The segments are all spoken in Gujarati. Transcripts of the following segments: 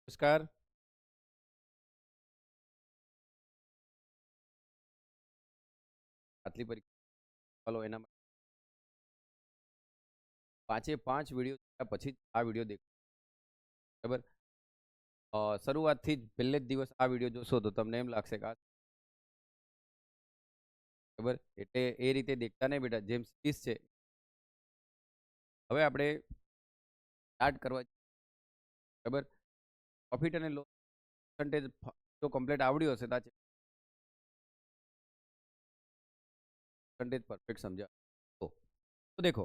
નમસ્કાર. આટલી પરીક્ષા ચાલો એના માટે પાંચે પાંચ વિડીયો જોયા પછી જ આ વિડીયો દેખો. બરાબર. શરૂઆતથી જ પહેલે જ દિવસ આ વિડીયો જોશો તો તમને એમ લાગશે કે બરાબર, એટલે એ રીતે દેખતા નહીં બેટા, જેમ સિરીઝ છે. હવે આપણે સ્ટાર્ટ કરવા. બરાબર. પ્રોફિટ અને લોસ પર્સન્ટેજ જો કમ્પ્લીટ આવડ્યું હશે તો પર્સન્ટેજ પરફેક્ટ સમજ્યા. તો દેખો,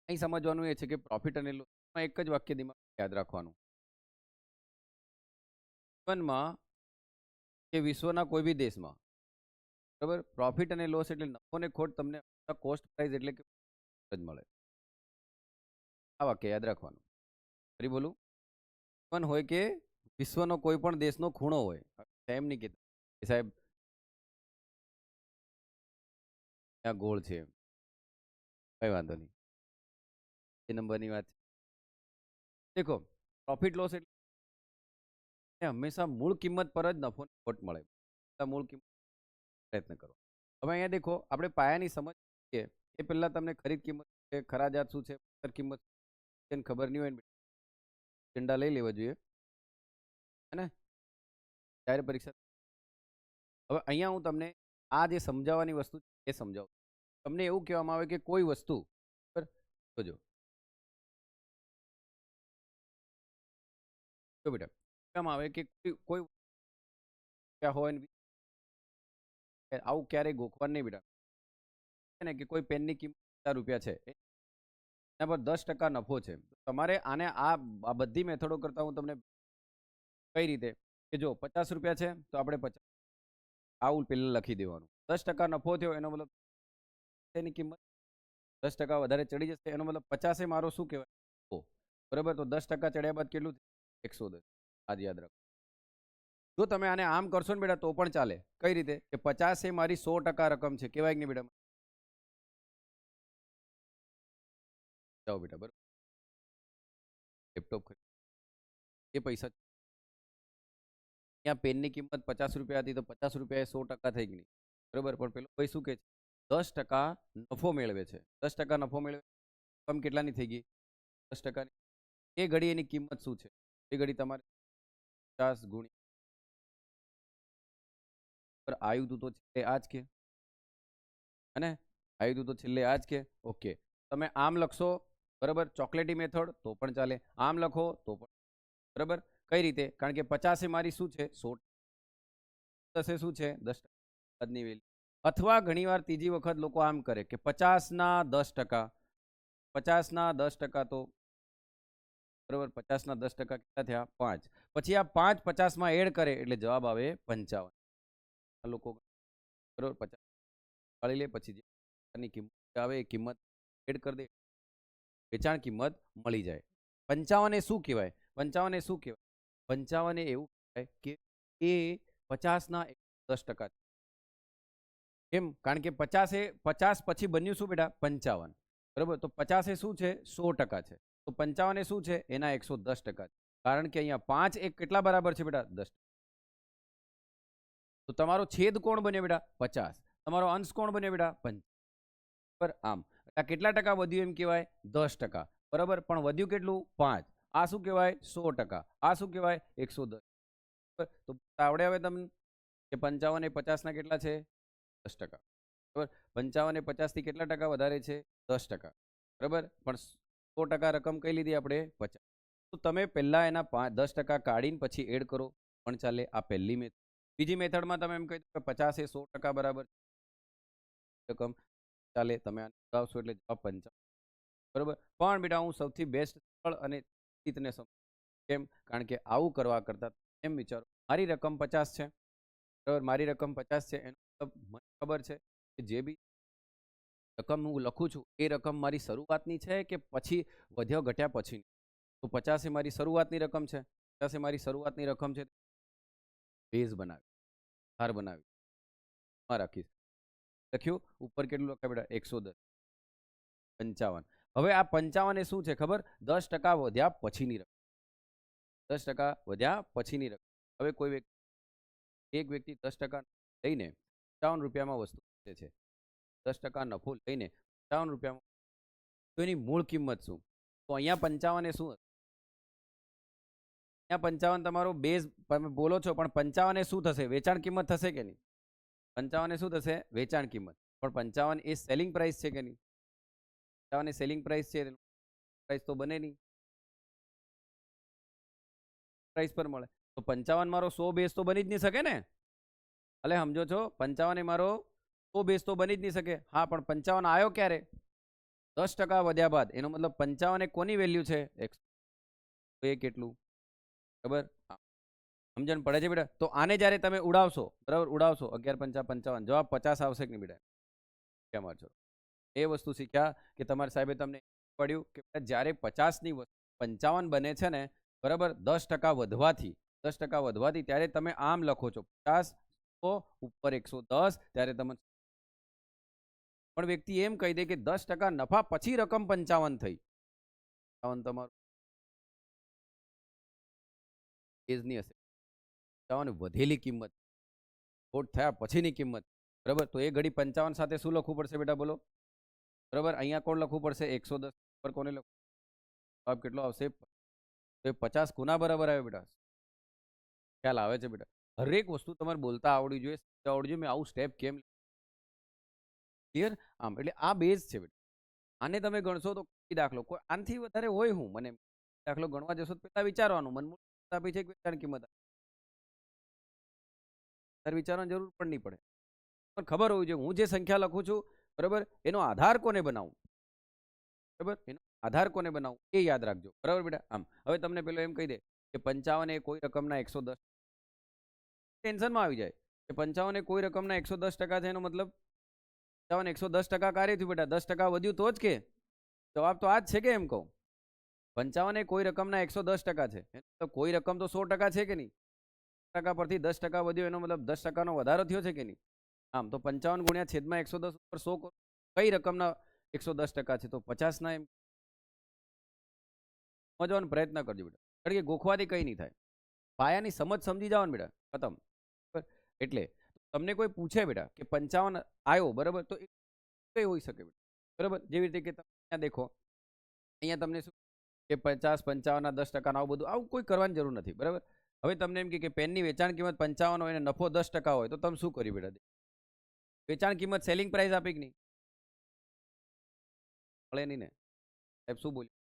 અહીં સમજવાનું એ છે કે પ્રોફિટ અને લોસમાં એક જ વાક્ય દિમાગ યાદ રાખવાનું. જીવનમાં કે વિશ્વના કોઈ બી દેશમાં, બરાબર, પ્રોફિટ અને લોસ એટલે નફો ને ખોટ તમને કોસ્ટ પ્રાઇસ એટલે કે જ મળે. આ વાક્ય યાદ રાખવાનું. ફરી બોલું, પણ હોય કે વિશ્વનો કોઈ પણ દેશનો ખૂણો હોય, એમ નહીં કહેતા કે સાહેબ ત્યાં ગોળ છે, કઈ વાંધો નહીં, એ નંબરની વાત છે. દેખો, પ્રોફિટ લોસ એટલે હંમેશા મૂળ કિંમત પર જ નફો ખોટ મળે. મૂળ કિંમત પ્રયત્ન કરો. હવે અહીંયા દેખો, આપણે પાયાની સમજ છે એ પહેલા તમને ખરીદ કિંમત છે, ખરાજાત શું છે, કિંમત ખબર નહીં હોય ને ઝંડા લઈ લેવા જોઈએ ને ત્યારે પરીક્ષા. હવે અહીંયા હું તમને આ જે સમજાવવાની વસ્તુ છે એ સમજાવું. તમને એવું કહેવામાં આવે કે કોઈ વસ્તુ જોજો જો બેટા, કહેવામાં આવે કે કોઈ હોય ને આવું ક્યારેય ગોખવાનું નહીં બેટા. ને કે કોઈ પેનની કિંમત ₹50 છે, એના પર 10% નફો છે. તમારે આને આ બધી મેથડો કરતા હું તમને કઈ રીતે કે જો ₹50 છે તો આપણે 50 આવું પહેલા લખી દેવાનું. 10% નફો થયો એનો મતલબ તેની કિંમત 10% વધારે ચડી જશે, એનો મતલબ 50 એ મારો શું કહેવાય, બરાબર. તો 10% ચડ્યા બાદ કેટલું 110. આજ યાદ રાખો. જો તમે આને આમ કરશો ને બેટા તો પણ ચાલે. કઈ રીતે કે 50 એ મારી 100% રકમ છે, કેવાય કે નહીં બેટા? જાઓ બેટા, બરાબર. લેપટોપ એ પૈસા ત્યાં પેનની કિંમત ₹50 હતી તો ₹50 એ 100% થઈ ગઈ, બરાબર. પણ પેલો ભાઈ શું કે છે, 10% નફો મેળવે છે. 10% નફો મેળવે, રકમ કેટલાની થઈ ગઈ? 10%. એ ઘડી એની કિંમત શું છે? એ ઘડી તમારે 50 ગુણ્યા આવ્યું તું તો છેલ્લે આ જ કે, અને આવ્યું તું તો છેલ્લે આ જ કે. ઓકે, તમે આમ લખશો, બરાબર, ચોકલેટી મેથડ તો પણ ચાલે, આમ લખો તો પણ, બરાબર. કઈ રીતે? કારણ કે 50 એ મારી શું છે, 100. 10 શું છે, 10% ની વેલ્યુ. અથવા ઘણીવાર ત્રીજી વખત લોકો આમ કરે કે 50 ના 10%, 50 ના 10% તો બરાબર, 50 ના 10% કેટલા થયા? 5. પછી આ 5 50 માં એડ કરે એટલે જવાબ આવે 55. આ લોકો બરાબર 50 કાઢી લે, પછી જે કિંમત આવે એ કિંમત એડ કરી દે, વેચાણ કિંમત મળી જાય. 55 એ શું કહેવાય? 55 એ શું કહેવાય? 55 એ એવું કહેવાય કે એ 50 ના 10%. કેમ? કારણ કે 50 એ 50 પછી બન્યું શું બેટા? 55, બરાબર. તો 50 એ શું છે? 100% છે. તો 55 એ શું છે? એના 110% છે. કારણ કે અહીંયા 5 એક કેટલા બરાબર છે બેટા? 10. તો તમારો છેદ કોણ બને બેટા? 50. તમારો અંશ કોણ બને બેટા? 55. આમ આ કેટલા ટકા વધ્યું એમ કહેવાય? 10%, બરાબર. પણ વધ્યું કેટલું? 5. આ શું કહેવાય? 100%. આ શું કહેવાય? 110. તો આવડે હવે તમને કે 55 એ 50 ના કેટલા છે? 10%, બરાબર. 55 એ 50 થી કેટલા ટકા વધારે છે? 10%, બરાબર. પણ 100% રકમ કઈ લીધી આપણે? 50. તો તમે પહેલા એના 10% કાઢીને પછી એડ કરો પણ ચાલે. આ પહેલી મેથડ. બીજી મેથડમાં તમે એમ કહી દો કે 50 એ 100% બરાબર રકમ, ચાલે. તમે આને લગાવશો એટલે જવાબ 55, બરાબર. પણ બેટા હું સૌથી બેસ્ટ સ્થળ અને રીતને સમજ. કેમ? કારણ કે આવું કરવા કરતા એમ વિચારો, મારી રકમ 50 છે, બરાબર. મારી રકમ 50 છે, એનો મતલબ મને ખબર છે કે જે બી રકમ હું લખું છું એ રકમ મારી શરૂઆતની છે કે પછી વધ્યો ઘટ્યા પછી. તો 50 એ મારી શરૂઆતની રકમ છે. 50 એ મારી શરૂઆતની રકમ છે. બેઝ બનાવી, ધાર બનાવી, રાખીશ. લખ્યું ઉપર કેટલું લખાય બેટા? 110. 55. હવે આ 55 એ શું છે ખબર? 10% વધ્યા પછીની રકમ. 10% વધ્યા પછીની રકમ. હવે કોઈ એક વ્યક્તિ 10% લઈને 55 રૂપિયામાં વસ્તુ ખરીદે છે. 10% નફો લઈને 55 રૂપિયામાં, તો એની મૂળ કિંમત શું? તો અહીંયા 55 એ શું હશે? અહીંયા 55 તમારો બેઝ તમે બોલો છો, પણ 55 એ શું થશે? વેચાણ કિંમત થશે કે નહીં? 55 એ શું થશે? વેચાણ કિંમત. પણ 55 એ સેલિંગ પ્રાઇસ છે કે નહીં? 55 એ સેલિંગ પ્રાઇસ છે, પ્રાઇસ તો બને નહીં, પ્રાઇસ પર મળે. તો 55 મારો 100 બેઝ તો બની જ નહીં શકે ને? એટલે સમજો છો, 55 એ મારો 100 બેઝ તો બની જ નહીં શકે. હા, પણ 55 આવ્યો ક્યારે? 10% વધ્યા બાદ. એનો મતલબ 55 એ કોની વેલ્યુ છે? તો એ કેટલું? ખબર? સમજણ પડે છે બેટા? તો આને જ્યારે તમે ઉડાવશો, બરાબર, ઉડાવશો 11 પંચા 55, જવાબ 50 આવશે કે નહીં બેટા? ક્યાં મારજો? એ વસ્તુ શીખ્યા કે તમારા સાહેબે તમને પડ્યું કે જ્યારે 50 ની વસ્તુ 55 બને છે ને, બરાબર, 10% વધવાથી, 10% વધવાથી ત્યારે તમે આમ લખો છો 50 ઉપર 110, ત્યારે તમે પણ વ્યક્તિ એમ કહી દે કે 10% નફા પછી રકમ 55 થઈ. 55 તમારું એજની હશે. 55 વધેલી કિંમત, ખોટ થયા પછીની કિંમત, બરાબર. તો એ ઘડી 55 સાથે શું લખવું પડશે બેટા? બોલો. બરાબર, અહીંયા કોણ લખવું પડશે? 110 પર કોને લખવું? જવાબ કેટલો આવશે? તો એ 50 કોના બરાબર આવે બેટા? ખ્યાલ આવે છે બેટા? હરેક વસ્તુ તમારે બોલતા આવડવી જોઈએ, આવડવી જોઈએ. મેં આવું સ્ટેપ કેમ ક્લિયર? આમ એટલે આ બેઝ છે બેટા. આને તમે ગણશો તો કોઈ દાખલો, કોઈ આનથી વધારે હોય હું મને દાખલો ગણવા જશો તો પેલા વિચારવાનું, મનમૂળ આપી છે કે વેચાણ કિંમત તારે વિચારવાની જરૂર પણ નહીં પડે. પણ ખબર હોવી જોઈએ હું જે સંખ્યા લખું છું, બરાબર, એનો આધાર કોને બનાવું, બરાબર, એનો આધાર કોને બનાવું એ યાદ રાખજો, બરાબર બેટા? આમ હવે તમને પેલો એમ કહી દે કે 55 એ કોઈ રકમના 110, ટેન્શનમાં આવી જાય કે 55 એ કોઈ રકમના 110% છે, એનો મતલબ 55 110% કાર્ય થયું બેટા. 10% વધ્યું તો જ કે જવાબ તો આ જ છે કે એમ કહું? 55 એ કોઈ રકમના 110% છે, તો કોઈ રકમ તો 100% છે કે નહીં? ટકા પરથી 10% વધ્યો, એનો મતલબ 10%નો વધારો થયો છે કે નહીં? આમ તો 55 ગુણ્યા છેદમાં 110 ઉપર 100 કઈ રકમના 110% છે? તો 50 ના. એમ સમજવાનો પ્રયત્ન કરજો બેટા, કારણ કે ગોખવાથી કઈ નહીં થાય. પાયાની સમજ સમજી જાઓ ને બેટા, ખતમ. એટલે તમને કોઈ પૂછે બેટા કે 55 આવ્યો, બરાબર, તો એ કઈ હોઈ શકે બેટા? બરાબર, જેવી રીતે કે તમે અહીંયા દેખો, અહીંયા તમને શું કે 50 55 10% આવું બધું, આવું કોઈ કરવાની જરૂર નથી, બરાબર. હવે તમને એમ કે પેનની વેચાણ કિંમત 55 હોય અને નફો 10% હોય, તો તમે શું કર્યું બેટા? વેચાણ કિંમત સેલિંગ પ્રાઇસ આપી કે નહીં? મળે નહીં ને સાહેબ? શું બોલ્યું?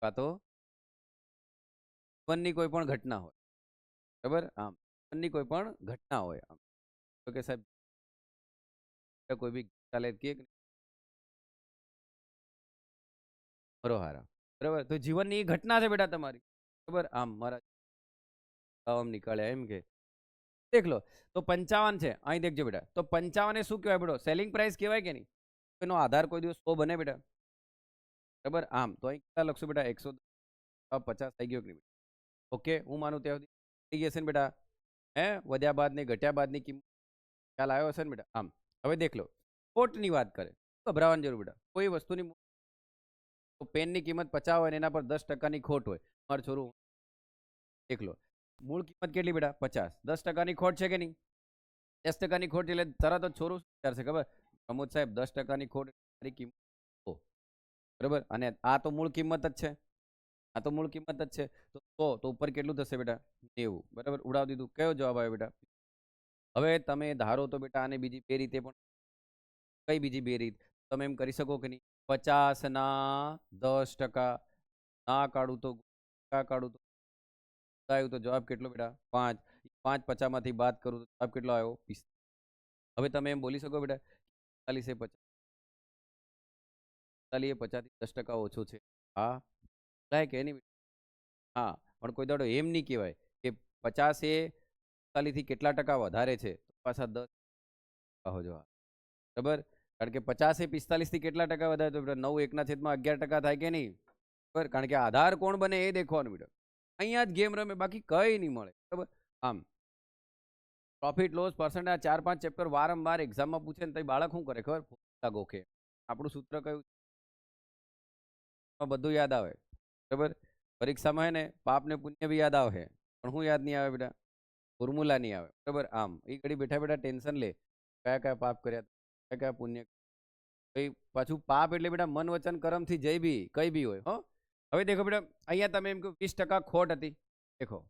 કાં તો જીવનની કોઈ પણ ઘટના હોય, બરાબર, આમ જીવનની કોઈ પણ ઘટના હોય, આમ તો કે સાહેબ કોઈ બી ચાલે કે મરો હારા, બરાબર, તો જીવનની ઘટના છે બેટા તમારી, બરાબર. આમ મારા આમ નીકળ્યા એમ કે દેખ લો, તો 55 છે અહીં, દેખજો બેટા. તો 55 એ શું કહેવાય બેટો? સેલિંગ પ્રાઇસ કહેવાય કે નહીં? એનો આધાર કોઈ દિવસ 100 બને બેટા? બરાબર. આમ તો અહીં કેટલા લખશું બેટા? 150 થઈ ગયો કે નહીં? ઓકે, હું માનું ત્યાં સુધી થઈ જશે ને બેટા? હે, વધ્યા બાદ ને ઘટ્યા બાદની કિંમત ખ્યાલ આવ્યો હશે ને બેટા? આમ હવે દેખ લો, ખોટની વાત કરે, ગભરાવાની જરૂર બેટા. કોઈ વસ્તુની પેનની કિંમત 50 હોય ને એના પર 10%ની ખોટ હોય, મારું છોરું દેખ લો, મૂળ કિંમત કેટલી બેટા? 50, 10%ની ખોટ છે કે નહીં? 10%ની ખોટ એટલે તરત જ છોરું શું વિચારશે ખબર? પ્રમોદ સાહેબ 10%ની ખોટ કિંમત, બરાબર, અને આ તો મૂળ કિંમત જ છે, આ તો મૂળ કિંમત જ છે, તો ઉપર કેટલું થશે બેટા? 90, બરાબર. ઉડાવી દીધું. કયો જવાબ આવ્યો બેટા? હવે તમે ધારો તો બેટા આને બીજી બે રીતે પણ, કઈ બીજી બે રીત તમે એમ કરી શકો કે નહીં? 50 ના 10% ના કાઢું તો કાઢું તો આવ્યું, તો જવાબ કેટલો બેટા? 5. 5 50 માંથી બાદ કરું તો જવાબ કેટલો આવ્યો? 45. હવે તમે એમ બોલી શકો બેટા 45 એ 50, 45 એ 50 થી 10% ઓછો છે? હા, થાય કે નહીં? હા, પણ કોઈ દાડો એમ નહીં કહેવાય કે 50 એ 45 થી કેટલા ટકા વધારે છે, પાછા 10 કહો જવાબ, બરાબર. કારણ કે 50 એ 45 થી કેટલા ટકા વધારે, તો 9 1 ના છેદમાં 11% થાય કે નહીં? બરાબર, કારણ કે આધાર કોણ બને એ દેખવાનું બેટા. અહીંયા જ ગેમ રમે, બાકી કઈ નહીં મળે, બરાબર. આમ પ્રોફિટ લોસ પર્સન્ટ, આ 4-5 ચેપ્ટર વારંવાર એક્ઝામમાં પૂછે ને તો બાળક શું કરે ખબર? ગોખે. આપણું સૂત્ર કયું? બધું યાદ આવે બરાબર. પરીક્ષામાં હે ને પાપ ને પુણ્ય બી યાદ આવે પણ શું યાદ નહીં આવે બેટા? ફોર્મ્યુલા નહીં આવે બરાબર. આમ એ ઘડી બેઠા બેઠા ટેન્શન લે કયા કયા પાપ કર્યા, કયા કયા પુણ્ય. પાછું પાપ એટલે બેટા મન વચન કર્મ થી જઈ બી કઈ બી હોય. હો હવે દેખો બેટા, અહીંયા તમે એમ કહો 20% ખોટ હતી. દેખો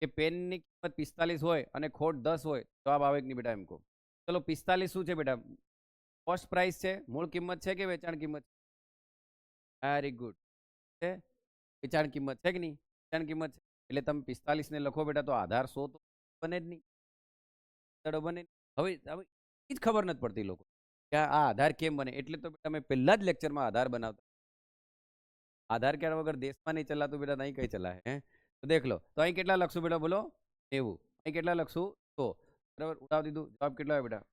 કે પેનની કિંમત 45 હોય અને ખોટ 10 હોય, જવાબ આવે કે નહીં બેટા? એમ કહો. ચલો 45 શું છે બેટા? કોસ્ટ પ્રાઇસ છે, મૂળ કિંમત છે કે વેચાણ કિંમત? વેરી ગુડ, છે વેચાણ કિંમત છે કે નહીં? વેચાણ કિંમત છે એટલે તમે 45 ને લખો બેટા તો આધાર 100 તો બને જ નહીં, બને. હવે હવે એ જ ખબર નથી પડતી લોકો કે આ આધાર કેમ બને. એટલે તો બેટા મેં પહેલા જ લેક્ચરમાં આધાર બનાવતા, આધાર કાર્ડ વગર દેશમાં નહીં ચલાતું બેટા, નહીં કઈ ચલાય. હે તો દેખ લો, તો અહીં કેટલા લખશું બેટા? બોલો 90. અહીં કેટલા લખશું? 100. બરાબર, ઉડાવી દીધું. જવાબ કેટલા આવે બેટા?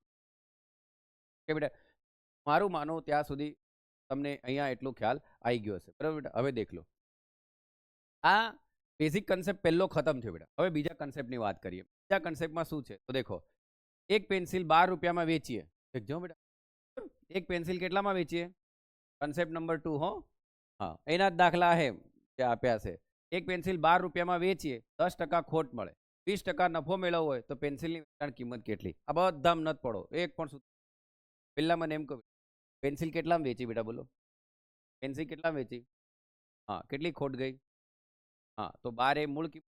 કે બેટા મારું માનો ત્યાં સુધી તમને અહીંયા એટલો ખ્યાલ આવી ગયો હશે બરાબર બેટા. હવે દેખ લો, આ બેઝિક કન્સેપ્ટ પહેલો ખતમ થયો બેટા. હવે બીજા કન્સેપ્ટની વાત કરીએ. બીજા કન્સેપ્ટમાં શું છે તો દેખો, એક પેન્સિલ 12 રૂપિયામાં વેચીએ. દેખજો બેટા, એક પેન્સિલ કેટલામાં વેચીએ? Concept number 2. હો હા, એના જ દાખલા હે જે આપ્યા છે. એક પેન્સિલ 12 રૂપિયામાં વેચીએ, 10% ખોટ મળે, 20% નફો મેળવવો હોય તો પેન્સિલની વેચાણ કિંમત કેટલી? આ બધામાં નથી પડો એક પણ સૂત્ર. પહેલા મને એમ કહો, પેન્સિલ કેટલામાં વેચી બેટા? બોલો, પેન્સિલ કેટલામાં વેચી? હા, કેટલી ખોટ ગઈ? હા, તો 12 એ મૂળ કિંમત.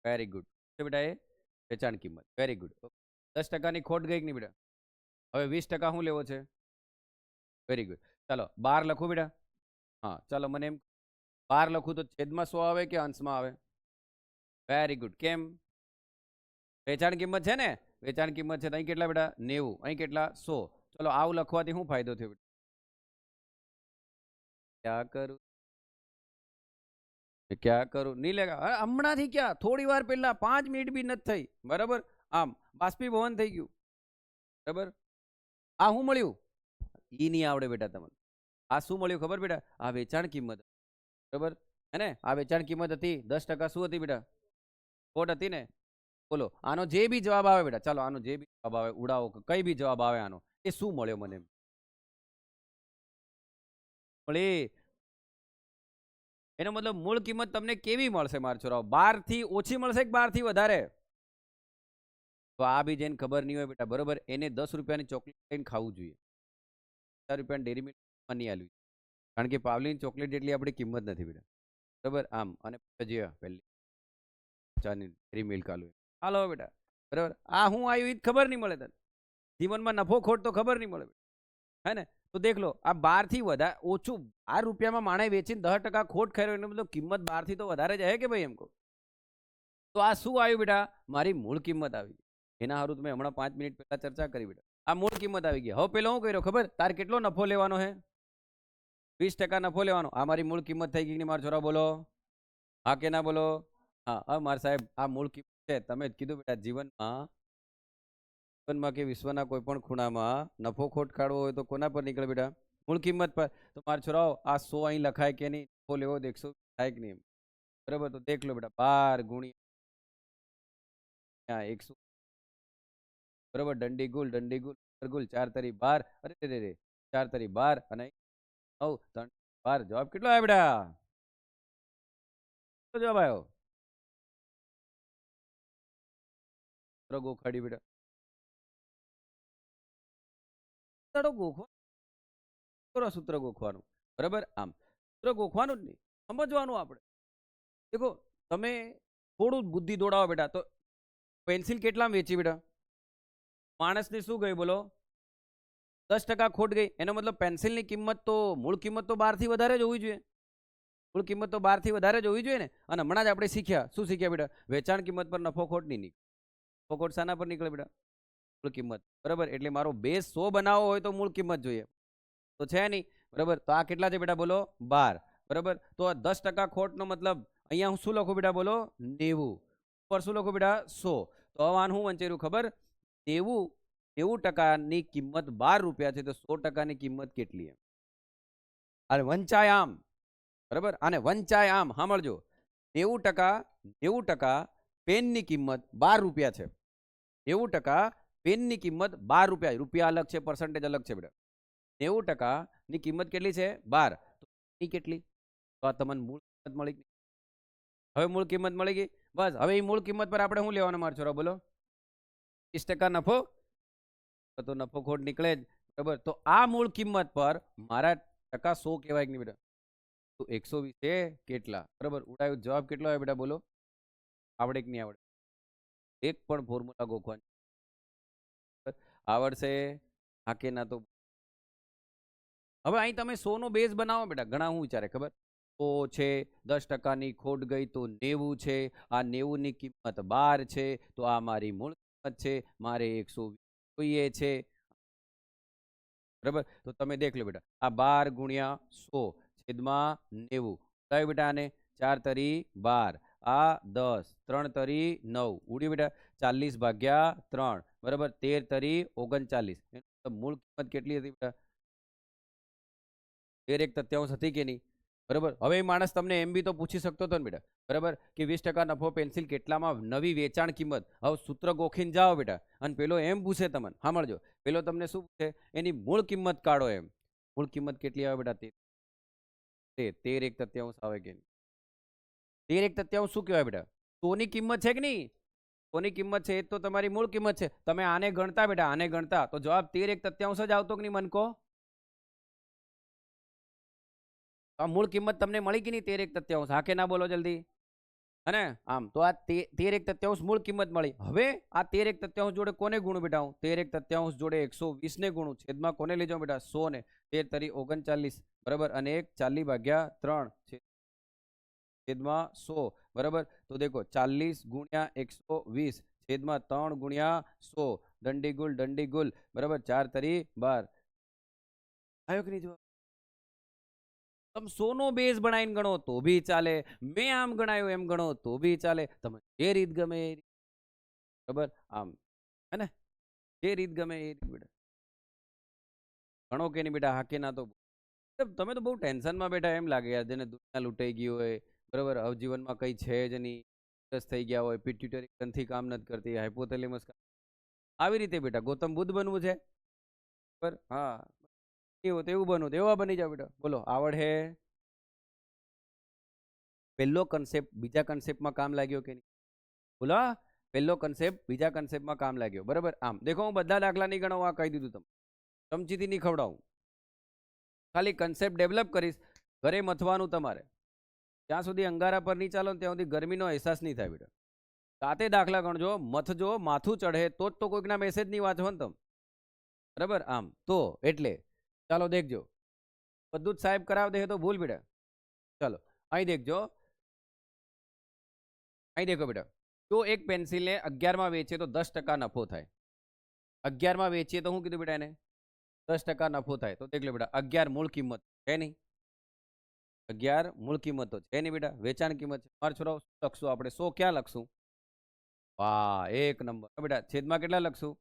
વેરી ગુડ બેટા, એ વેચાણ કિંમત. Very good. 10%ની ખોટ ગઈ કે નહીં બેટા? હવે 20% શું લેવો છે? Very good. ચાલો 12 લખું બેટા. હા ચાલો, મને એમ 12 લખું તો છેદમાં 100 આવે કે અંશમાં આવે? Very good. કેમ? વેચાણ કિંમત છે ને, વેચાણ કિંમત છે તો અહીં કેટલા બેટા? 90. અહીં કેટલા? 100. ચલો આવું લખવાથી શું ફાયદો થયો બેટા? ક્યાં કરું ક્યાં કરું નહીં લેગા. હમણાંથી ક્યાં, થોડી વાર પહેલા 5 મિનિટ બી નથી થઈ બરાબર. આમ બાષ્પીભવન થઈ ગયું બરાબર. આ શું મળ્યું? ઈ નહીં આવડે બેટા તમને. આ શું મળ્યું ખબર બેટા? આ વેચાણ કિંમત બરાબર હે ને. આ વેચાણ કિંમત હતી 10%. શું હતી બેટા? ખોટ હતી ને. બોલો આનો જે બી જવાબ આવે બેટા, ચાલો આનો જે બી જવાબ આવે ઉડાવો, કઈ બી જવાબ આવે આનો, એ શું મળ્યો મને? મળી. એનો મતલબ મૂળ કિંમત તમને કેવી મળશે મારા છોરાઓ? 12 થી ઓછી મળશે કે 12 થી વધારે? તો આ બી જેને ખબર નહીં હોય બેટા બરોબર, એને 10 રૂપિયાની ચોકલેટ લઈને ખાવું જોઈએ. 10 રૂપિયાની ડેરી મિલ્કમાં નહીં આલવી, કારણ કે પાવલીની ચોકલેટ જેટલી આપણી કિંમત નથી બેટા બરોબર. આમ અને ભજીયા પહેલી ચાની ડેરી મિલ્ક આલુ હાલો બેટા બરાબર. આ હું આવ્યું એ ખબર નહીં મળે તને, જીવનમાં નફો ખોટ તો ખબર નહીં મળે હે ને. તો દેખ લો, આ 12 થી વધારે ઓછું 12 રૂપિયામાં માણે વેચીને 10% ખોટ ખાઈ એનો મતલબ કિંમત 12 થી તો વધારે જ હે કે ભાઈ? એમ કહો તો આ શું આવ્યું બેટા? મારી મૂળ કિંમત આવી. એના સારું તમે હમણાં 5 મિનિટ પહેલા ચર્ચા કરી બેટા. આ મૂળ કિંમત આવી ગઈ. હવે પેલો શું કર્યો ખબર? તારે કેટલો નફો લેવાનો હે? 20% નફો લેવાનો. આ મારી મૂળ કિંમત થઈ ગઈ. મારા છોરા બોલો હા કે ના બોલો? હા હા મારા સાહેબ, આ મૂળ કિંમત છે. તમે જ કીધું બેટા, જીવનમાં કે વિશ્વના કોઈ પણ ખૂણામાં નફો ખોટ કાઢવો હોય તો કોના પર નીકળે બેટા? મૂળ કિંમત પર. તો મારા છોરાઓ આ 100 અહીં લખાય કે નહીં? નફો લેવો 100 થાય કે નહીં? બરાબર, તો દેખ લો બેટા, 12 ગુણ્યા 100 બરાબર. દંડી ગુલ 4 તરી 12. અરે રે રે 4 તરી 12 અને 9 3 12. જવાબ કેટલો આવ્યો બેટા? કેટલો જવાબ આવ્યો? સૂત્ર ગોખાડી બેટા. સૂત્ર ગોખવાનું બરાબર. આમ સૂત્ર ગોખવાનું જ નહીં, સમજવાનું આપણે. દેખો તમે થોડું બુદ્ધિ દોડાવો બેટા. તો પેન્સિલ કેટલામાં વેચી બેટા? માણસને શું ગઈ બોલો? 10% ખોટ ગઈ. એનો મતલબ પેન્સિલની કિંમત તો મૂળ કિંમત તો 12 થી વધારે જ હોવી જોઈએ. મૂળ કિંમત તો 12 થી વધારે જ હોવી જોઈએ ને. અને હમણાં જ આપણે શીખ્યા, શું શીખ્યા બેટા? વેચાણ કિંમત પર નફો ખોટ નહીં નીકળે. નફો ખોટ શાના પર નીકળે બેટા? મૂળ કિંમત બરાબર. એટલે મારો બેઝ 100 બનાવવો હોય તો મૂળ કિંમત જોઈએ, તો છે નહીં બરાબર. તો આ કેટલા છે બેટા? બોલો 12 બરાબર. તો 10% ખોટનો મતલબ અહીંયા હું શું લખું બેટા? બોલો 90. ઉપર શું લખું બેટા? 100. તો હવે આનું હું વંચાયું ખબર? 90% કિંમત 12 રૂપિયા છે તો 100%ની કિંમત કેટલી? અને વંચાય આમ બરાબર. આને વંચાય આમ સાંભળજો. 90% પેનની કિંમત 12 રૂપિયા છે. 90% પેનની કિંમત 12 રૂપિયા. રૂપિયા અલગ છે, પર્સન્ટેજ અલગ છે બેટા. 90% ની કિંમત કેટલી છે 12, તો ની કેટલી? તો આ તમને મૂળ કિંમત મળી ગઈ. હવે મૂળ કિંમત મળી ગઈ. બસ હવે એ મૂળ કિંમત પર આપણે શું લેવાનું મારા છોરા બોલો? 20% નફો, તો નફો ખોટ નીકળે જ. બરાબર, તો આ મૂળ કિંમત પર મારા ટકા 100 કહેવાય કે નહીં બેટા? તો 120 એ કેટલા? બરાબર, ઉડાયો જવાબ કેટલો આવે બેટા બોલો? આવડે કે નહીં આવડે? એક પણ ફોર્મ્યુલા ગોખવાની આવડશે? હા કે ના? તો હવે અહીં તમે 100 નો બેઝ બનાવો બેટા. ઘણા શું વિચારે ખબર? 100 છે, 10%ની ખોટ ગઈ તો 90 છે, આ 90 ની કિંમત 12 છે, તો આ મારી મૂળ કિંમત છે, મારે 120 જોઈએ છે. બરાબર, તો તમે દેખ લો બેટા, આ 12 ગુણ્યા 100 છેદમાં 90 કયું બેટા? આને 4 તરી 12, આ 10, 3 તરી 9 ઉડી બેટા, 40 ભાગ્યા 3, બરાબર, 13 તરી 39. મૂળ કિંમત કેટલી હતી બેટા? 13 હતી કે નહીં? બરાબર, હવે એ માણસ તમને એમ બી તો પૂછી શકતો હતો ને બેટા, બરાબર, કે 20% નફો પેન્સિલ કેટલામાં નવી વેચાણ કિંમત. હવે સૂત્ર ગોખીને જાઓ બેટા, અને પેલો એમ પૂછે તમને, સાંભળજો, પેલો તમને શું પૂછે? એની મૂળ કિંમત કાઢો એમ. મૂળ કિંમત કેટલી આવે બેટા? 13 આવે કે નહીં? 13 શું કહેવાય બેટા? 100 ની કિંમત છે કે નહીં? 100 ની કિંમત છે એ તો તમારી મૂળ કિંમત છે. તમે આને ગણતા બેટા, આને ગણતા તો જવાબ 13 જ આવતો કે નહીં? મન કહો. આ મૂળ કિંમત તમને મળી કે નહીં? 13 હા કે ના બોલો જલ્દી? હે આમ તો આ 13 મૂળ કિંમત મળી. હવે આ 13 જોડે કોને ગુણું બેટા? હું 13 જોડે 120 ને ગુણું, છેદમાં કોને લઈ જાઉં બેટા? 100 ને. 13 તરી 39, બરાબર, અને 40 ભાગ્યા 3 છેદમાં 100, બરાબર. તો દેખો 40 ગુણ્યા 120 છેદમાં 3 ગુણ્યા 100, દંડી ગુલ, બરાબર, 4 તરી 12. આવ્યો કે નહીં જવાબ? તમે 100 નો બેઝ બનાવીને ગણો તો બી ચાલે, મેં આમ ગણાયો એમ ગણો તો બી ચાલે, તમે જે રીત ગમે એ રીત. બરાબર, આમ હે ને, જે રીત ગમે એ રીત બેટા ગણો કે નહીં બેટા? હા કે ના? તો તમે તો બહુ ટેન્શનમાં બેઠા એમ લાગે યાર, જેને દુનિયા લૂંટાઈ ગઈ હોય, બરાબર, હવે જીવનમાં કઈ છે જ નહીં, સ્ટ્રેસ થઈ ગયા હોય, પિટ્યુટરી ગ્રંથિ કામ નથી કરતી, હાઇપોથેલેમસ, આવી રીતે બેટા ગૌતમ બુદ્ધ બનવું છે? બરાબર, હા, એવું તેવું બનવું, તેવા બની જાવ બેટા. બોલો, આવડે? પહેલો કન્સેપ્ટ બીજા કન્સેપ્ટમાં કામ લાગ્યો કે નહીં? બોલો, પહેલો કન્સેપ્ટ બીજા કન્સેપ્ટમાં કામ લાગ્યો. બરાબર, આમ દેખો, હું બધા દાખલા નહીં ગણાવું, આ કહી દીધું તમને, ચમચીથી નહીં ખવડાવું, ખાલી કન્સેપ્ટ ડેવલપ કરીશ. ઘરે મથવાનું તમારે, ત્યાં સુધી અંગારા પર નહીં ચાલો ત્યાં સુધી ગરમીનો અહેસાસ નહીં થાય બેટા. સાથે દાખલા ગણજો, મથજો, માથું ચઢે તો જ તો કોઈકના મેસેજ નહીં વાંચો ને તમે. બરાબર, આમ તો એટલે ચાલો દેખજો, બધું જ સાહેબ કરાવ દે તો ભૂલ બેટા. ચાલો અહીં દેખજો, અહીં દેખો બેટા, જો એક પેન્સિલને 11માં વેચીએ તો 10% નફો થાય. 11માં વેચીએ તો શું કીધું બેટા? એને 10% નફો થાય. તો દેખ લો બેટા, 11 મૂળ કિંમત છે નહીં? 11 મૂળ કિંમત તો છે નહીં બેટા, વેચાણ કિંમત છે. મારા છોરાઓ શું લખશું આપણે? 100 ક્યાં લખશું? વાહ, એક નંબર બેટા. છેદમાં કેટલા લખશું?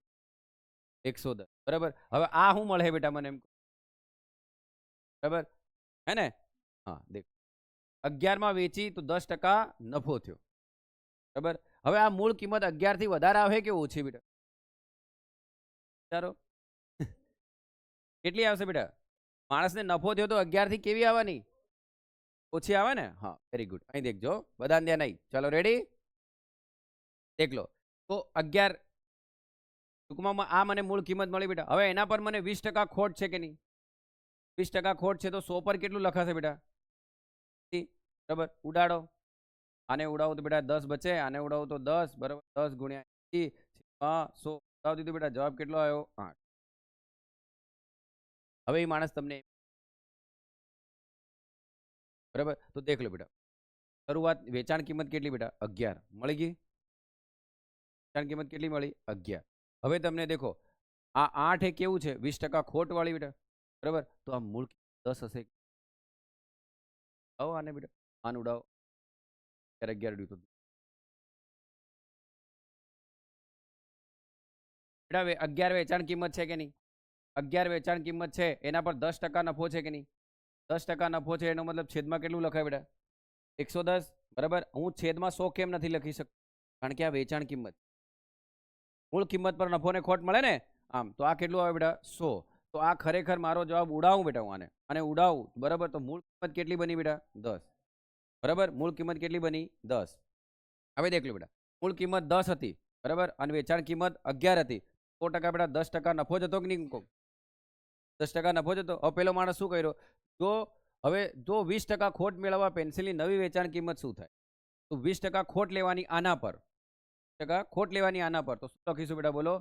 110. બરાબર, હવે આ શું મળે બેટા મને એમ? બરાબર હે ને? હા દેખ, 11માં વેચી તો 10% નફો થયો. બરાબર, હવે આ મૂળ કિંમત 11 થી વધારે આવે કે ઓછી બેટા? વિચારો કેટલી આવશે બેટા? માણસને નફો થયો તો 11 થી કેવી આવવાની? ઓછી આવે ને? હા, વેરી ગુડ. અહીં દેખજો, બધાને ધ્યાન નહીં. ચાલો રેડી, દેખ લો. તો 11 ટૂંકમાં આ મને મૂળ કિંમત મળી બેટા. હવે એના પર મને 20% ખોટ છે કે નહીં? 20% ખોટ છે તો 100 પર કેટલું લખાશે બેટા? બરાબર, ઉડાડો, આને ઉડાવો તો બેટા 10 બચે, આને ઉડાવો તો 10, બરાબર, 10 ગુણ્યા 100 ઉડાવી દીધું બેટા, જવાબ કેટલો આવ્યો? 8. હવે એ માણસ તમને, બરાબર, તો દેખ લો બેટા, શરૂઆત વેચાણ કિંમત કેટલી બેટા? 11 મળી ગઈ. વેચાણ કિંમત કેટલી મળી? 11. હવે તમને દેખો, આ 8 એ કેવું છે? 20% ખોટ વાળી બેટા. બરાબર, તો આ મૂળ 10 હશે. આવો આને બેટા, આને ઉડાવો, 11 ડ્યુ તો બેટા 11 વેચાણ કિંમત છે કે નહીં? 11 વેચાણ કિંમત છે, એના પર 10% નફો છે કે નહીં? 10% નફો છે, એનો મતલબ છેદમાં કેટલું લખાય બેટા? 110. બરાબર, હું છેદમાં 100 કેમ નથી લખી શકતો? કારણ કે આ વેચાણ કિંમત, મૂળ કિંમત પર નફો ને ખોટ મળે ને, આમ તો આ કેટલું આવે બેટા? 100. તો આ ખરેખર મારો જવાબ ઉડાવું બેટા હું આને ઉડાવું બરાબર. તો મૂળ કિંમત કેટલી બની બેટા 10 બરાબર. મૂળ કિંમત કેટલી બની 10. હવે દેખ લો બેટા મૂળ કિંમત 10 હતી બરાબર અને વેચાણ કિંમત 11 હતી. 100% બેટા 10% નફો જતો કે નહીં? 10% નફો જતો. હવે પેલો માણસ શું કર્યો? જો 20% ખોટ મેળવવા પેન્સિલની નવી વેચાણ કિંમત શું થાય? તો 20% ખોટ લેવાની આના પર, ખોટ લેવાની આના પર. તો શું લખીશું બેટા બોલો?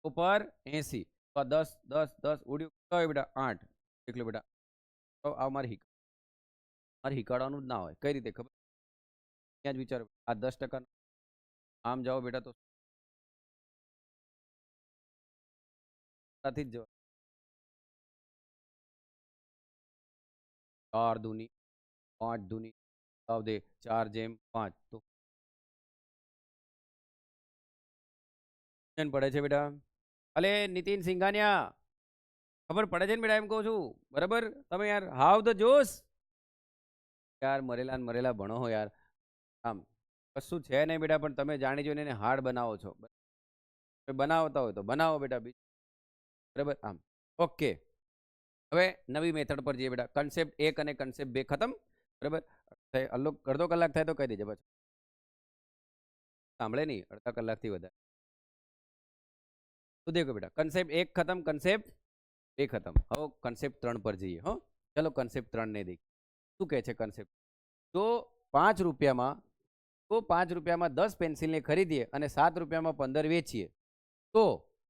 ઉપર 80. તો 10 10 10 ઉડ્યું કયો બેટા 8. દેખ લો બેટા તો આ મારે હિકાડવાનું જ ના હોય. કઈ રીતે ખબર? ત્યાં જ વિચારો આ 10% આમ જાઓ બેટા તો જ જવાબ 4 દૂની 5 દૂની દે 4/5. તો પડે છે બેટા. અલે નીતિન સિંઘાનિયા ખબર પડે છે ને બેટા એમ કહું છું બરાબર. તમે યાર હાવ ધ જોશ યાર મરેલા ભણો હો યાર. આમ કશું છે નહીં બેટા પણ તમે જાણી જોઈને એને હાર્ડ બનાવો છો. બનાવતા હોય તો બનાવો બેટા બરાબર. આમ ઓકે. હવે નવી મેથડ પર જઈએ બેટા. કન્સેપ્ટ 1 અને કન્સેપ્ટ 2 ખતમ બરાબર. અડધો કલાક થાય તો કહી દેજે પછી સાંભળે નહીં અડધા કલાકથી વધારે. તો દેખો બેટા કન્સેપ્ટ 1 ખતમ, કન્સેપ્ટ 2 ખતમ. હવે કન્સેપ્ટ 3 પર જઈએ. હો ચલો કન્સેપ્ટ 3 ને દેખ શું કહે છે કન્સેપ્ટ. તો 5 રૂપિયામાં 10 પેન્સિલને ખરીદીએ અને 7 રૂપિયામાં 15 વેચીએ તો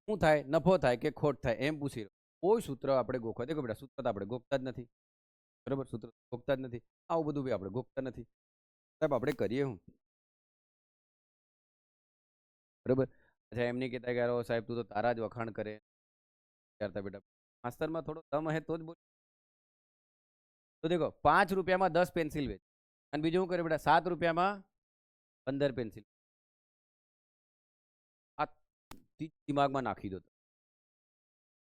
શું થાય? નફો થાય કે ખોટ થાય એમ પૂછી રહ્યો. કોઈ સૂત્ર આપણે ગોખવા દેખો બેટા સૂત્ર તો આપણે ગોખતા જ નથી બરાબર. સૂત્ર ગોખતા જ નથી. આવું બધું બી આપણે ગોખતા નથી સાહેબ. આપણે કરીએ હું બરાબર. અચ્છા એમ નહીં કહેતા કે સાહેબ તું તો તારા જ વખાણ કરે વિચારતા બેટા. માસ્તરમાં થોડો દમ હે તો જ બોલ. તો દેખો 5 રૂપિયામાં 10 પેન્સિલ વેચ અને બીજું શું કરે બેટા 7 રૂપિયામાં 15 પેન્સિલ. આ દિમાગમાં નાખી દો.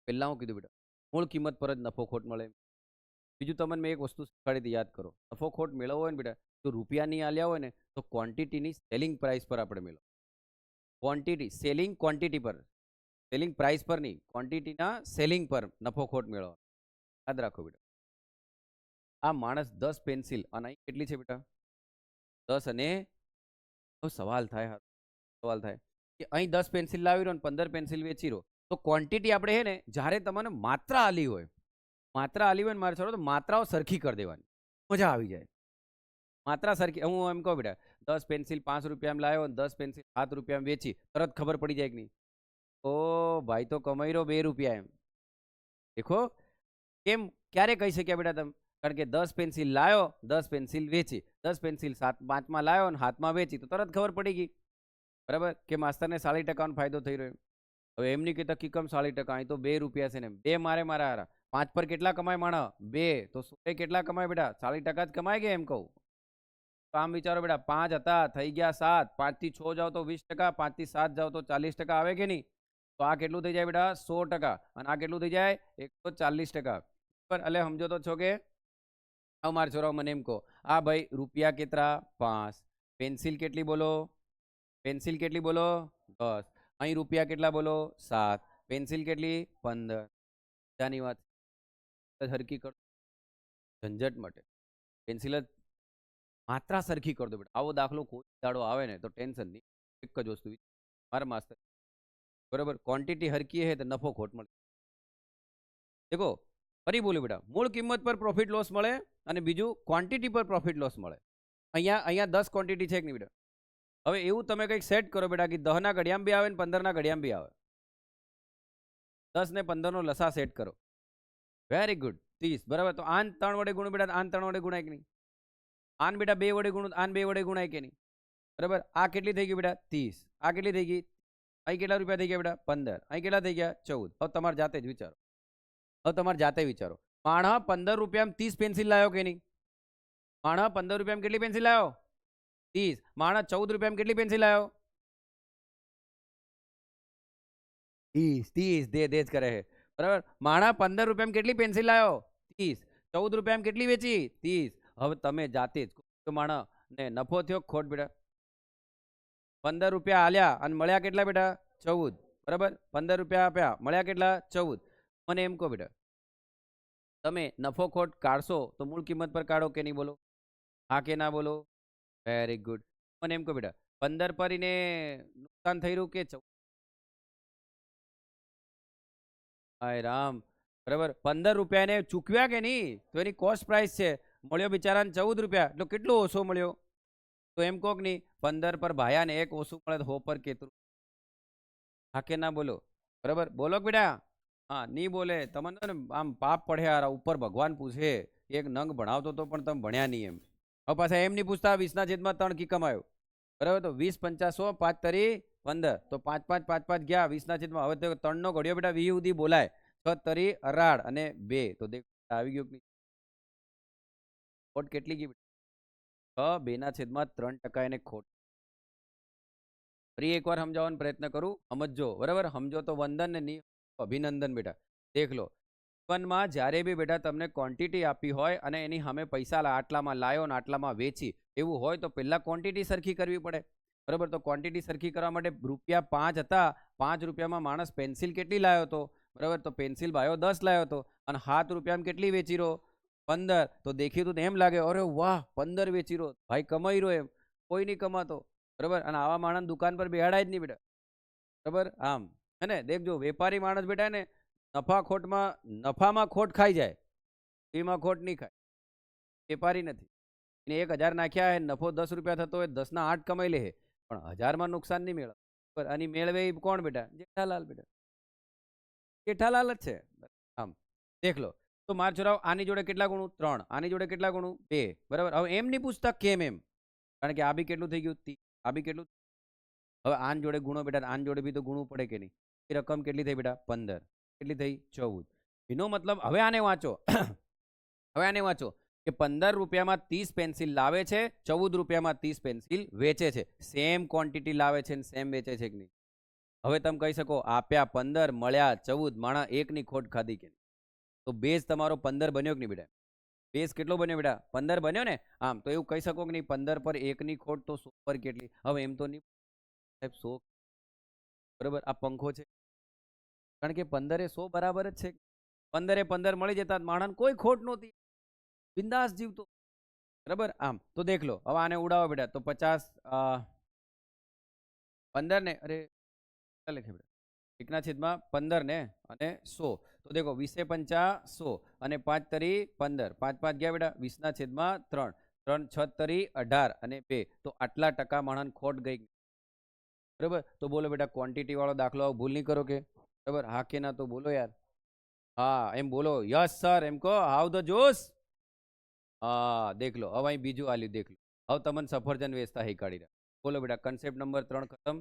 પહેલા હું કીધું બેટા મૂળ કિંમત પર જ નફો ખોટ મળે. બીજું તમને મેં એક વસ્તુ શીખવાડી હતી યાદ કરો. નફો ખોટ મેળવવો હોય ને બેટા તો રૂપિયાની આલ્યા હોય ને તો ક્વોન્ટિટીની સેલિંગ પ્રાઇસ પર આપણે મેળવો. ક્વોન્ટિટી સેલિંગ ક્વોન્ટિટી પર, સેલિંગ પ્રાઇસ પર નહીં, ક્વોન્ટિટીના સેલિંગ પર નફો ખોટ મેળવવા. યાદ રાખો બેટા. આ માણસ 10 પેન્સિલ અને અહીં કેટલી છે બેટા 10 અને સવાલ થાય કે અહીં 10 પેન્સિલ લાવી રહ્યો અને 15 પેન્સિલ વેચી રહ્યો તો ક્વોન્ટિટી આપણે હે ને જ્યારે તમને માત્રા આલી હોય ને મારે છોડો તો માત્રાઓ સરખી કરી દેવાની મજા આવી જાય. માત્રા સરખી હું એમ કહું બેટા 10 પેન્સિલ 5 રૂપિયામાં લાવ્યો અને 10 પેન્સિલ 7 રૂપિયામાં વેચી તરત ખબર પડી જાય કે નહીં? ઓ ભાઈ તો કમાઈ રહ્યો 2 રૂપિયા એમ. દેખો કેમ ક્યારે કહી શક્યા બેટા તમે? કારણ કે 10 પેન્સિલ લાવ્યો 10 પેન્સિલ વેચી 10 પેન્સિલ 5માં લાવ્યો અને હાથમાં વેચી તો તરત ખબર પડી ગઈ બરાબર કે માસ્તરને 40% ફાયદો થઈ રહ્યો. હવે એમ નહીં કહેતા કિકમ 40% અહીં તો 2 રૂપિયા છે ને 2 મારા હારા 5 પર કેટલા કમાય માણસ 2 તો 100 કેટલા કમાય બેટા 40% જ કમાય ગયા એમ કહું. તો આમ વિચારો બેટા 5 હતા થઈ ગયા 7, 5 થી 6 જાઓ તો 20%, 5 થી 7 જાઓ તો 40% આવે કે નહીં? તો આ કેટલું થઈ જાય બેટા 100% અને આ કેટલું થઈ જાય 140%. પણ એટલે સમજો તો છો કે અમારા છોરાઓ મને એમ કહો આ ભાઈ રૂપિયા કેટલા 5, પેન્સિલ કેટલી બોલો 10, અહીં રૂપિયા કેટલા બોલો 7, પેન્સિલ કેટલી 15. જાની વાત સરખી કર ઝંઝટ માટે પેન્સિલ જ માત્રા સરખી કરી દો બેટા. આવો દાખલો કોઈ દાડો આવે ને તો ટેન્શન નહીં. એક જ વસ્તુ મારા માસ્તર બરાબર ક્વોન્ટિટી હરકી હે તો નફો ખોટ મળે. દેખો ફરી બોલું બેટા મૂળ કિંમત પર પ્રોફિટ લોસ મળે અને બીજું ક્વોન્ટિટી પર પ્રોફિટ લોસ મળે. અહીંયા 10 ક્વોન્ટિટી છે કે નહીં બેટા? હવે એવું તમે કંઈક સેટ કરો બેટા કે 10ના ઘડિયામાં બી આવે ને 15ના ઘડિયામાં બી આવે. 10 ને 15 નો લસા સેટ કરો. વેરી ગુડ 30 બરાબર. તો આન 3 વડે ગુણો બેટા આન 3 વડે ગુણાય કે નહીં? આન બેટા 2 વડે ગુણો આન 2 વડે ગુણાય કે નહીં? બરાબર. આ કેટલી થઈ ગઈ બેટા 30. આ કેટલી થઈ ગઈ? અહીં કેટલા રૂપિયા થઈ ગયા બેટા 15. અહીં કેટલા થઈ ગયા 14. હવે તમારે જાતે જ વિચારો. માણસ 15 રૂપિયામાં 30 પેન્સિલ લાવ્યો કે નહીં? માણસ 15 રૂપિયામાં કેટલી પેન્સિલ લાવ્યો 30. માણસ 14 રૂપિયામાં કેટલી પેન્સિલ લાવ્યો 30 દે જ કરે છે બરાબર. માણસ 15 રૂપિયામાં કેટલી પેન્સિલ લાવ્યો 30. 14 રૂપિયામાં કેટલી વેચી 30. હવે તમે જાતે જ માણસ ને નફો થયો ખોટ બેટા 15 રૂપિયા આલ્યા અને મળ્યા કેટલા બેટા 14 બરાબર. 15 રૂપિયા આપ્યા મળ્યા કેટલા 14. મને એમ કહો બેટા, તમે નફો ખોટ કાઢશો તો મૂળ કિંમત પર કાઢો કે નહીં બોલો? હા કે ના બોલો? Very good. મને એમ કહો બેટા, 15 પરીને નુકસાન થઈ રહ્યું કે હાય રામ, બરાબર 15 રૂપિયા એને ચૂકવ્યા કે નહીં? તો એની કોસ્ટ પ્રાઇસ છે, મળ્યો બિચારાને 14 રૂપિયા, એટલે કેટલો ઓછો મળ્યો? તો એમ કહો કે નહીં, 15 પર ભાયાને 1 ઓછું મળે તો 100 પર કેટલું? હા કે ના બોલો? બરાબર બોલો કે બેટા? હા નહીં બોલે તમને તો ને આમ પાપ પડે યાર, ઉપર ભગવાન પૂછે એક નંગ ભણાવતો તો પણ તમે ભણ્યા નહીં એમ. હવે પાછા એમ નહીં પૂછતા 20 ના છેદમાં 3 કી કમાયો, બરાબર? તો 20 50 100 5 તરી 15, તો 5 5 5 5 ગયા 20 ના છેદમાં. હવે તો 3 નો ઘડિયો બેટા 20 સુધી બોલાય. 6 તરી 18 અને 2, તો દેખ આવી ગયું કે નહીં? ખોટ કેટલી ગઈ? 6 2 ના છેદમાં 3% એને ખોટ. ફરી એકવાર સમજાવવાનો પ્રયત્ન કરું, સમજો બરાબર? સમજો તો વંદન ને નહીં અભિનંદન બેટા. દેખ લો, માં જ્યારે બી બેટા તમને ક્વોન્ટિટી આપી હોય અને એની સામે પૈસા આટલામાં લાયો ને આટલામાં વેચી એવું હોય તો પહેલા ક્વોન્ટિટી સરખી કરવી પડે, બરાબર? તો ક્વોન્ટિટી સરખી કરવા માટે રૂપિયા 5 હતા, 5 રૂપિયામાં માણસ પેન્સિલ કેટલી લાવ્યો હતો, બરાબર? તો પેન્સિલ ભાઈઓ 10 લાવ્યો હતો અને 7 રૂપિયામાં કેટલી વેચી રહ્યો? 15. તો દેખીતું તો એમ લાગે અરે વાહ 15 વેચી રહ્યો ભાઈ, કમાઈ રહ્યો એમ. કોઈ નહીં કમાતો, બરાબર? અને આવા માણસ દુકાન પર બેહાડાય જ નહીં બેટા, બરાબર? આમ હે ને, દેખજો વેપારી માણસ બેટા ને નફામાં ખોટ ખાઈ જાય, એમાં ખોટ નહીં ખાય. વેપારી નથી, એને 1000 નાખ્યા હે, નફો 10 રૂપિયા થતો હોય 10 ના 8 કમાઈ લે, પણ 1000 માં નુકસાન નહીં મેળવે. બરાબર? અને મેળવે એ કોણ બેટા? જેઠાલાલ બેટા, જેઠાલાલ જ છે. આમ દેખ લો, તો માર છોરાવ આની જોડે કેટલા ગુણું? 3. આની જોડે કેટલા ગુણું? 2. બરાબર? હવે એમ નહીં પૂછતા કેમ એમ, કારણ કે આ બી કેટલું થઈ ગયું? 30. આ બી કેટલું? હવે આન જોડે ગુણો બેટા, આન જોડે બી તો ગુણવું પડે કે નહીં? એ રકમ કેટલી થઈ બેટા? 15. કેટલી થઈ? 14. એનો મતલબ હવે આને વાંચો હવે આને વાંચો કે 15 રૂપિયામાં 30 પેન્સિલ લાવે છે, 14 રૂપિયામાં 30 પેન્સિલ વેચે છે. સેમ ક્વોન્ટિટી લાવે છે ને સેમ વેચે છે કે નહીં? હવે તમે કહી શકો આપ્યા 15 મળ્યા 14, માણા એકની ખોટ ખાધી કે નહીં? તો બેઝ તમારો 15 બન્યો કે નહીં બેટા? બેઝ કેટલો બન્યો બેટા? 15 બન્યો ને? આમ તો એવું કહી શકો કે નહીં 15 પર એકની ખોટ તો 100 પર કેટલી? હવે એમ તો નહીં સાહેબ 100, બરાબર? આ પંખો છે, કારણ કે 15 એ 100 બરાબર જ છે. 15 એ 15 મળી જતા માણસ કોઈ ખોટ નહોતી, બિંદાસ જીવતો, બરાબર? આમ તો દેખ લો, હવે આને ઉડાવો બેટા, તો 50 15 ને અરે લખે બેટા 1 ના છેદમાં 15 ને અને 100, તો દેખો 20 50 100 અને 5 તરી 15, 5 5 ગયા બેટા 20 ના છેદમાં 3, 3 6 તરી 18 અને 2, તો આટલા ટકા માણસ ખોટ ગઈ, બરાબર? તો બોલો બેટા ક્વોન્ટિટી વાળો દાખલો ભૂલ નહીં કરો કે, બરાબર? હા કે ના તો બોલો યાર. હા એમ બોલો, યસ સર એમ કહો. હાઉ ધ જોશ. હા દેખ લો, હવે અહીં બીજું આલ્યું દેખ લો. હવે તમને સફરજન વેચતા હી કાઢી રહ્યા. બોલો બેટા કન્સેપ્ટ નંબર 3 ખતમ.